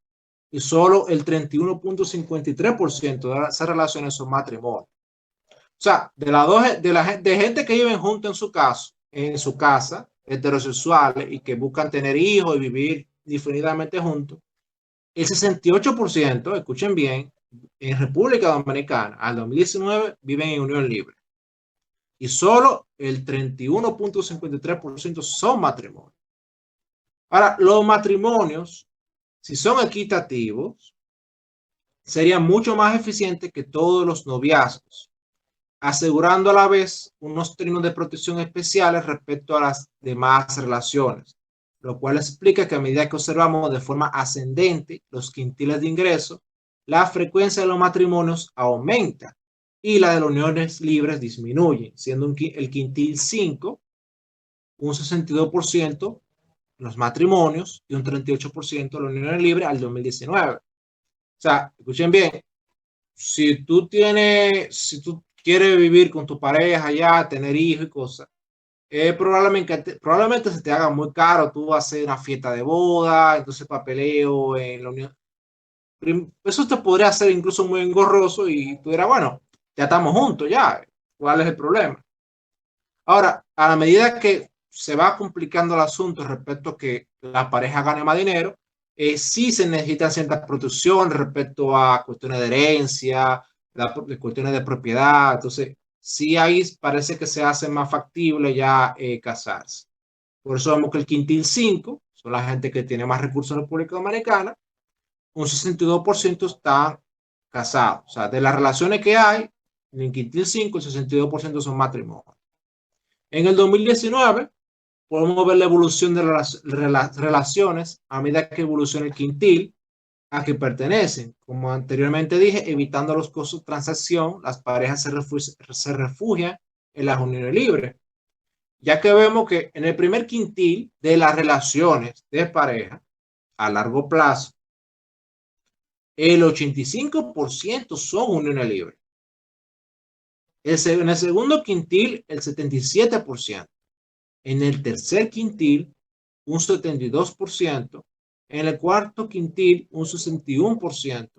Y solo el 31.53% de esas relaciones son matrimonios. O sea, de gente que viven juntos en su casa, heterosexuales y que buscan tener hijos y vivir indefinidamente juntos, el 68%, escuchen bien, en República Dominicana al 2019 viven en unión libre. Y solo el 31.53% son matrimonios. Ahora, los matrimonios, si son equitativos, serían mucho más eficientes que todos los noviazgos, asegurando a la vez unos términos de protección especiales respecto a las demás relaciones, lo cual explica que a medida que observamos de forma ascendente los quintiles de ingreso, la frecuencia de los matrimonios aumenta y la de las uniones libres disminuye, siendo el quintil 5 un 62% los matrimonios y un 38% las uniones libres al 2019. O sea, escuchen bien, si tú quieres vivir con tu pareja ya, tener hijos y cosas, probablemente se te haga muy caro tú hacer una fiesta de boda, entonces papeleo en la unión. Eso te podría hacer incluso muy engorroso y tú dirás, bueno, ya estamos juntos, ya, ¿cuál es el problema? Ahora, a la medida que se va complicando el asunto respecto a que la pareja gane más dinero, Sí se necesitan ciertas protecciones respecto a cuestiones de herencia, de cuestiones de propiedad. Entonces, sí ahí parece que se hace más factible ya casarse. Por eso vemos que el quintil 5 son la gente que tiene más recursos en la República Dominicana, un 62% están casados. O sea, de las relaciones que hay, en el quintil 5 el 62% son matrimonios. En el 2019 podemos ver la evolución de las relaciones a medida que evoluciona el quintil a que pertenecen. Como anteriormente dije, evitando los costos de transacción, las parejas se refugian en las uniones libres, ya que vemos que en el primer quintil de las relaciones de pareja a largo plazo, el 85% son uniones libres. En el segundo quintil, el 77%. En el tercer quintil, un 72%. En el cuarto quintil, un 61%.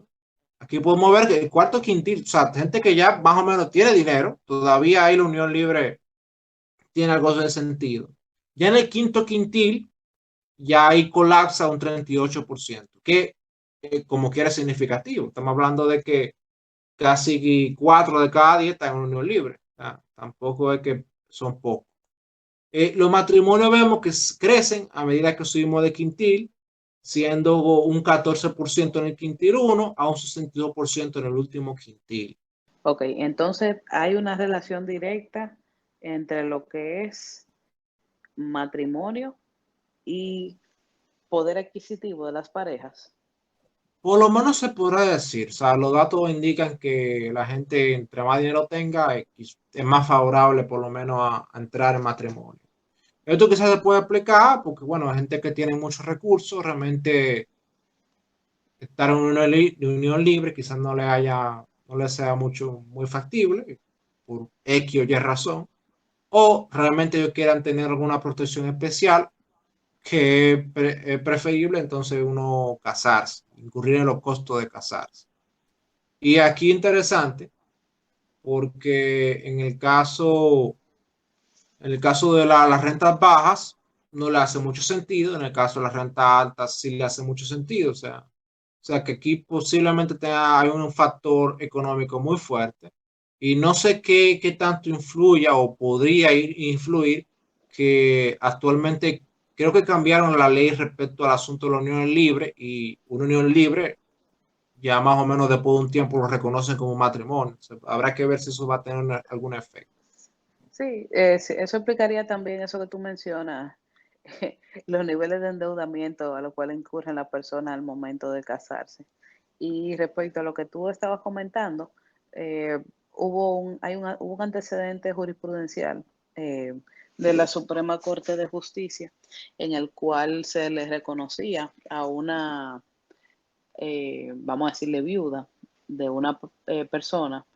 Aquí podemos ver que el cuarto quintil, o sea, gente que ya más o menos tiene dinero, todavía hay la unión libre, tiene algo de sentido. Ya en el quinto quintil, ya ahí colapsa un 38%, que como quiera es significativo. Estamos hablando de que casi 4 de cada 10 están en unión libre. Tampoco es que son pocos. Los matrimonios vemos que crecen a medida que subimos de quintil, siendo un 14% en el quintil 1 a un 62% en el último quintil. Ok, entonces hay una relación directa entre lo que es matrimonio y poder adquisitivo de las parejas. Por lo menos se podrá decir, o sea, los datos indican que la gente entre más dinero tenga es más favorable por lo menos a entrar en matrimonio. Esto quizás se puede explicar porque, bueno, hay gente que tiene muchos recursos, realmente estar en una unión libre quizás no le sea muy factible por X o Y razón, o realmente ellos quieran tener alguna protección especial que es preferible entonces uno casarse, incurrir en los costos de casarse. Y aquí interesante porque en el caso de las rentas bajas no le hace mucho sentido, en el caso de las rentas altas sí le hace mucho sentido, o sea que aquí posiblemente hay un factor económico muy fuerte y no sé qué tanto influya o podría influir que actualmente creo que cambiaron la ley respecto al asunto de la unión libre y una unión libre ya más o menos después de un tiempo lo reconocen como matrimonio. O sea, habrá que ver si eso va a tener algún efecto. Sí, sí, eso explicaría también eso que tú mencionas, los niveles de endeudamiento a los cuales incurren las personas al momento de casarse. Y respecto a lo que tú estabas comentando, hubo un antecedente jurisprudencial eh, de la Suprema Corte de Justicia en el cual se le reconocía a una, vamos a decirle, viuda de una persona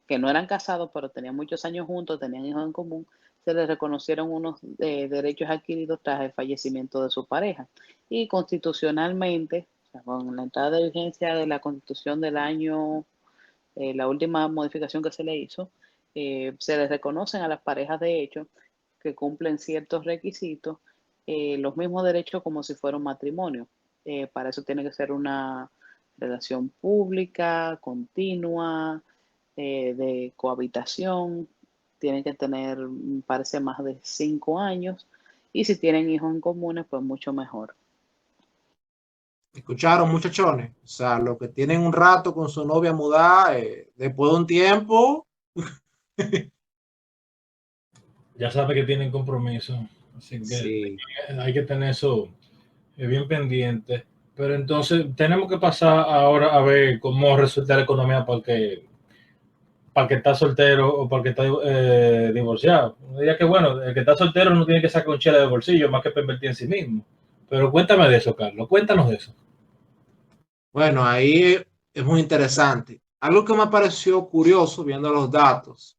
que no eran casados, pero tenían muchos años juntos, tenían hijos en común, se les reconocieron unos derechos adquiridos tras el fallecimiento de su pareja. Y constitucionalmente, o sea, con la entrada de vigencia de la Constitución del año, la última modificación que se le hizo, se les reconocen a las parejas de hecho que cumplen ciertos requisitos, los mismos derechos como si fuera un matrimonio. Para eso tiene que ser una relación pública, continua, de cohabitación, tienen que tener, parece, más de 5 años, y si tienen hijos en comunes, pues mucho mejor. ¿Escucharon, muchachones? O sea, los que tienen un rato con su novia mudada, después de un tiempo, Ya sabe que tienen compromiso, así que sí. hay que tener eso bien pendiente. Pero entonces tenemos que pasar ahora a ver cómo resulta la economía para el que está soltero o para el que está divorciado. Diría que bueno, el que está soltero no tiene que sacar un chela de bolsillo más que para invertir en sí mismo. Pero cuéntame de eso, Carlos, cuéntanos de eso. Bueno, ahí es muy interesante. Algo que me pareció curioso viendo los datos,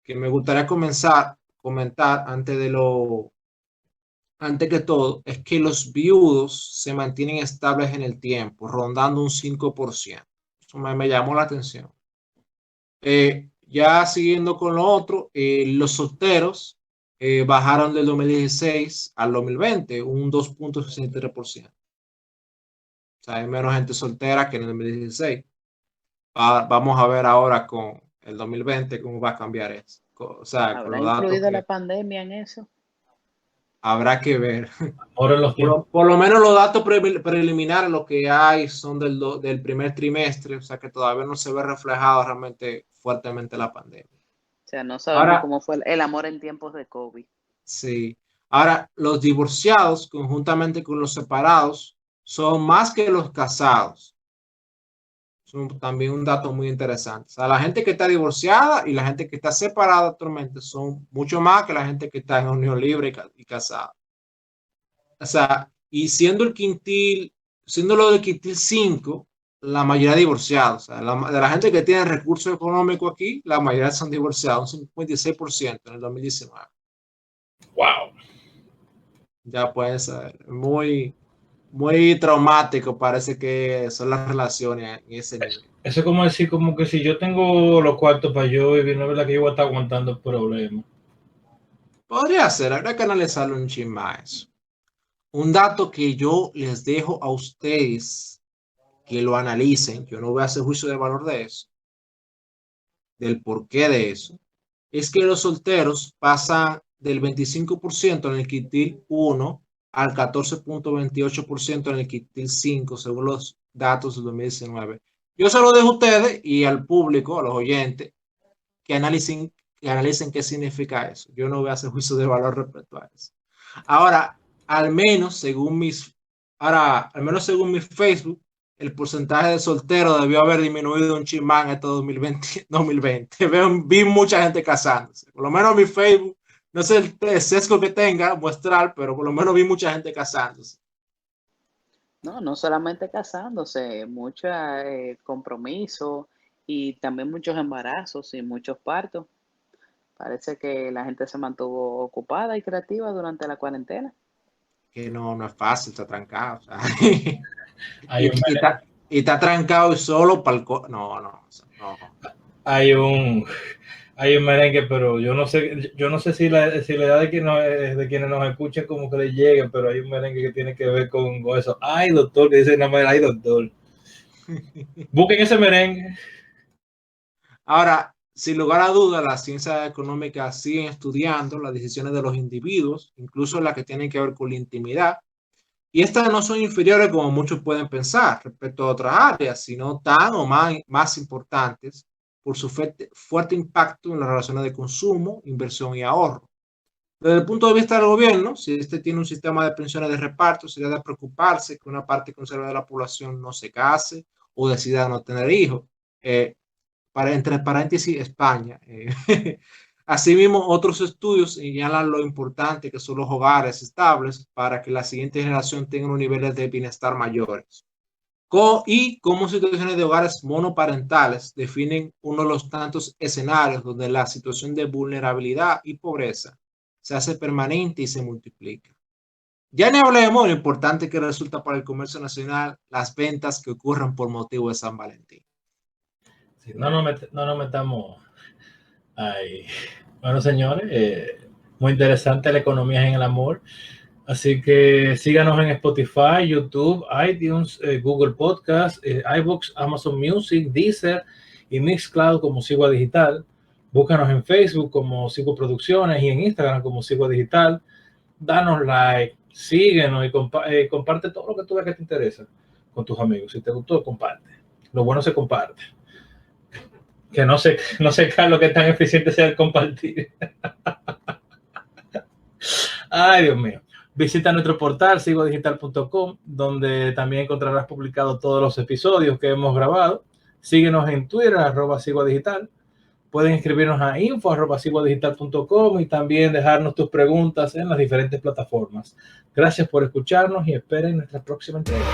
que me gustaría comentar antes que todo, es que los viudos se mantienen estables en el tiempo, rondando un 5%. Eso me llamó la atención. Ya siguiendo con lo otro, los solteros bajaron del 2016 al 2020, un 2.63%. sea, hay menos gente soltera que en el 2016. Vamos a ver ahora con el 2020 cómo va a cambiar eso. O sea, con ¿Habrá los datos influido la que pandemia en eso? habrá que ver. Ahora en los tiempos. Por lo menos los datos preliminares, lo que hay son del primer trimestre, o sea que todavía no se ve reflejado realmente fuertemente la pandemia. O sea, no sabemos Ahora, cómo fue el amor en tiempos de COVID. sí. Ahora, los divorciados, conjuntamente con los separados, son más que los casados. Es también un dato muy interesante. O sea, la gente que está divorciada y la gente que está separada actualmente son mucho más que la gente que está en unión libre y casada. O sea, y siendo lo del quintil 5, la mayoría divorciados. O sea, de la gente que tiene recursos económicos aquí, la mayoría son divorciados, un 56% en el 2019. Wow. Ya pueden ser muy, muy traumático, parece que son las relaciones en ese nivel. Eso es como decir, como que si yo tengo los cuartos para yo vivir, no es verdad que yo voy a estar aguantando el problema. Podría ser, habrá que analizarlo un chin más. Un dato que yo les dejo a ustedes que lo analicen, yo no voy a hacer juicio de valor de eso, del porqué de eso, es que los solteros pasan del 25% en el quintil 1 al 14.28% en el quintil 5, según los datos del 2019. Yo se lo dejo a ustedes y al público, a los oyentes, que analicen qué significa eso. Yo no voy a hacer juicio de valor respecto a eso. Ahora, al menos según mi Facebook, el porcentaje de solteros debió haber disminuido un chimán este 2020. Vi mucha gente casándose. Por lo menos mi Facebook, no sé el sesgo que tenga muestral, pero por lo menos vi mucha gente casándose. No, no solamente casándose, mucho compromiso y también muchos embarazos y muchos partos. Parece que la gente se mantuvo ocupada y creativa durante la cuarentena. Que no es fácil, está trancado. O sea, Hay un, y está trancado y solo para el... No. hay un, hay un merengue, pero yo no sé si la edad de quienes nos escuchan como que le llegue, pero hay un merengue que tiene que ver con eso. Ay, doctor, que dice nada más, ay, doctor. Busquen ese merengue. Ahora, sin lugar a dudas, las ciencias económicas siguen estudiando las decisiones de los individuos, incluso las que tienen que ver con la intimidad. Y estas no son inferiores como muchos pueden pensar respecto a otras áreas, sino tan o más importantes por su fuerte impacto en las relaciones de consumo, inversión y ahorro. Desde el punto de vista del gobierno, si este tiene un sistema de pensiones de reparto, sería de preocuparse que una parte conservadora de la población no se case o decida no tener hijos. Entre paréntesis, España. Asimismo, otros estudios señalan lo importante que son los hogares estables para que la siguiente generación tenga unos niveles de bienestar mayores. Y cómo situaciones de hogares monoparentales definen uno de los tantos escenarios donde la situación de vulnerabilidad y pobreza se hace permanente y se multiplica. Ya ni hablemos de lo importante que resulta para el comercio nacional las ventas que ocurren por motivo de San Valentín. Sí, no nos metamos ahí. Bueno, señores, muy interesante la economía en el amor. Así que síganos en Spotify, YouTube, iTunes, Google Podcast, iVoox, Amazon Music, Deezer y Mixcloud como Sigua Digital. Búscanos en Facebook como Sigua Producciones y en Instagram como Sigua Digital. Danos like, síguenos y comparte todo lo que tú veas que te interesa con tus amigos. Si te gustó, comparte. Lo bueno se comparte. Que no sé lo que tan eficiente sea el compartir. Ay, Dios mío. Visita nuestro portal siguadigital.com, donde también encontrarás publicados todos los episodios que hemos grabado. Síguenos en Twitter, @siguadigital. Pueden escribirnos a info@siguadigital.com y también dejarnos tus preguntas en las diferentes plataformas. Gracias por escucharnos y esperen nuestra próxima entrega.